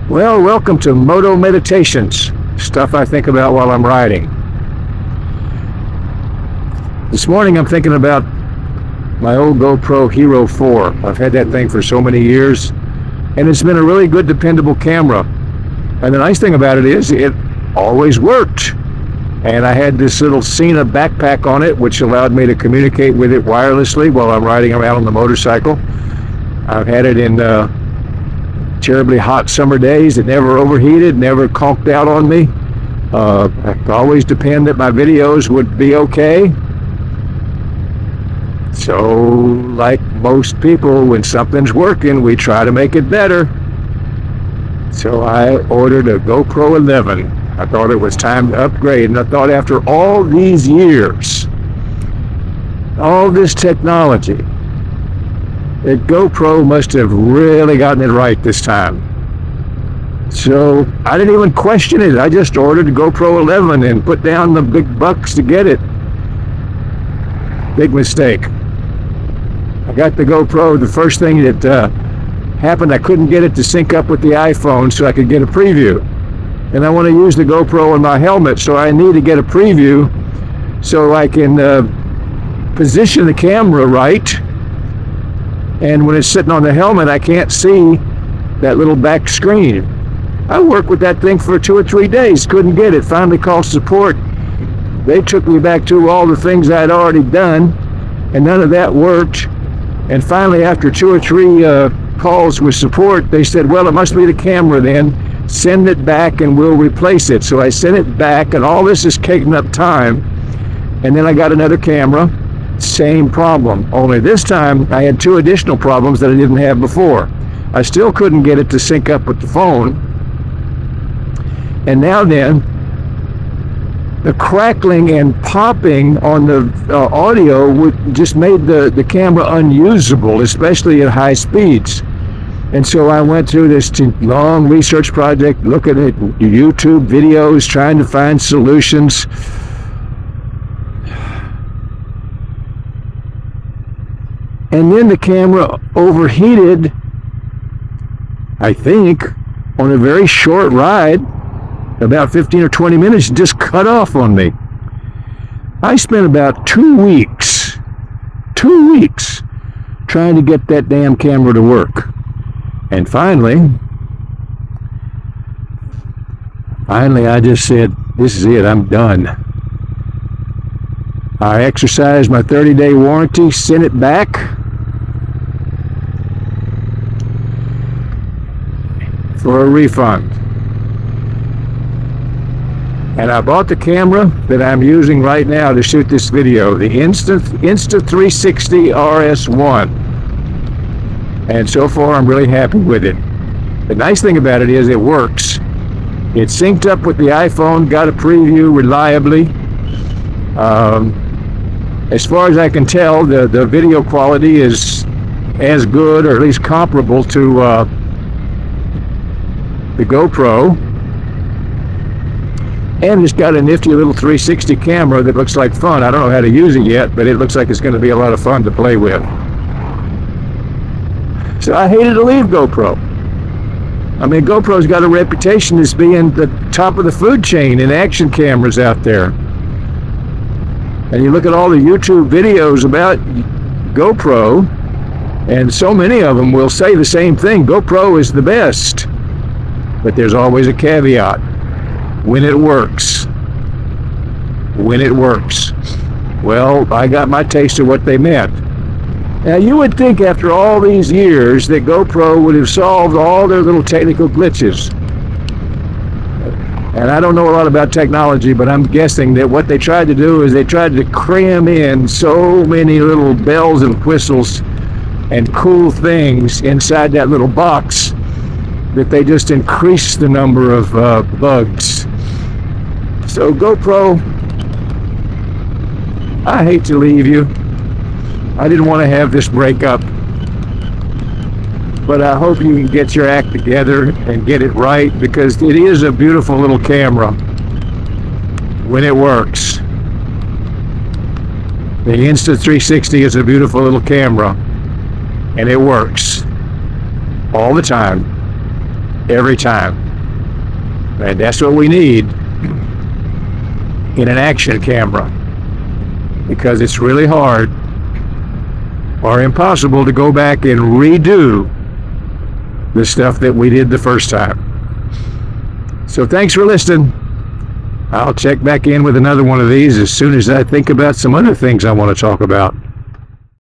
Well, welcome to Moto Meditations, stuff I think about while I'm riding. This morning I'm thinking about my old GoPro Hero 4. I've had that thing for so many years, and it's been a really good, dependable camera. And the nice thing about it is it always worked. And I had this little Cena backpack on it, which allowed me to communicate with it wirelessly while I'm riding around on the motorcycle. I've had it in terribly hot summer days. It never overheated, never conked out on me. I could always depend that my videos would be okay. So, like most people, when something's working, we try to make it better. So I ordered a GoPro 11. I thought it was time to upgrade, and I thought after all these years, all this technology, that GoPro must have really gotten it right this time. So I didn't even question it. I just ordered a GoPro 11 and put down the big bucks to get it. Big mistake. I got the GoPro. The first thing that happened, I couldn't get it to sync up with the iPhone so I could get a preview. And I want to use the GoPro on my helmet, so I need to get a preview so I can position the camera right. And when it's sitting on the helmet, I can't see that little back screen. I worked with that thing for 2 or 3 days, couldn't get it. Finally called support. They took me back to all the things I'd already done, and none of that worked. And finally, after 2 or 3 calls with support, they said, well, it must be the camera then. Send it back and we'll replace it. So I sent it back, and all this is taking up time. And then I got another camera. Same problem, only this time I had 2 additional problems that I didn't have before. I still couldn't get it to sync up with the phone. And now then, the crackling and popping on the audio just made the camera unusable, especially at high speeds. And so I went through this long research project, looking at YouTube videos, trying to find solutions. And then the camera overheated, I think, on a very short ride, about 15 or 20 minutes, just cut off on me. I spent about 2 weeks trying to get that damn camera to work. And finally I just said, this is it, I'm done. I exercised my 30-day warranty, sent it back. For a refund. And I bought the camera that I'm using right now to shoot this video, the Insta360 RS1. And so far I'm really happy with it. The nice thing about it is it works. It's synced up with the iPhone, got a preview reliably. As far as I can tell, the video quality is as good, or at least comparable to the GoPro, and it's got a nifty little 360 camera that looks like fun. I don't know how to use it yet, but it looks like it's going to be a lot of fun to play with. So I hated to leave GoPro. I mean, GoPro's got a reputation as being the top of the food chain in action cameras out there. And you look at all the YouTube videos about GoPro, and so many of them will say the same thing: GoPro is the best. But there's always a caveat: when it works. When it works. Well, I got my taste of what they meant. Now, you would think after all these years that GoPro would have solved all their little technical glitches. And I don't know a lot about technology, but I'm guessing that what they tried to do is they tried to cram in so many little bells and whistles and cool things inside that little box that they just increased the number of bugs. So GoPro, I hate to leave you. I didn't want to have this breakup, but I hope you can get your act together and get it right, because it is a beautiful little camera when it works. The Insta360 is a beautiful little camera, and it works all the time. every time. And that's what we need in an action camera, because it's really hard or impossible to go back and redo the stuff that we did the first time. So thanks for listening. I'll check back in with another one of these as soon as I think about some other things I want to talk about.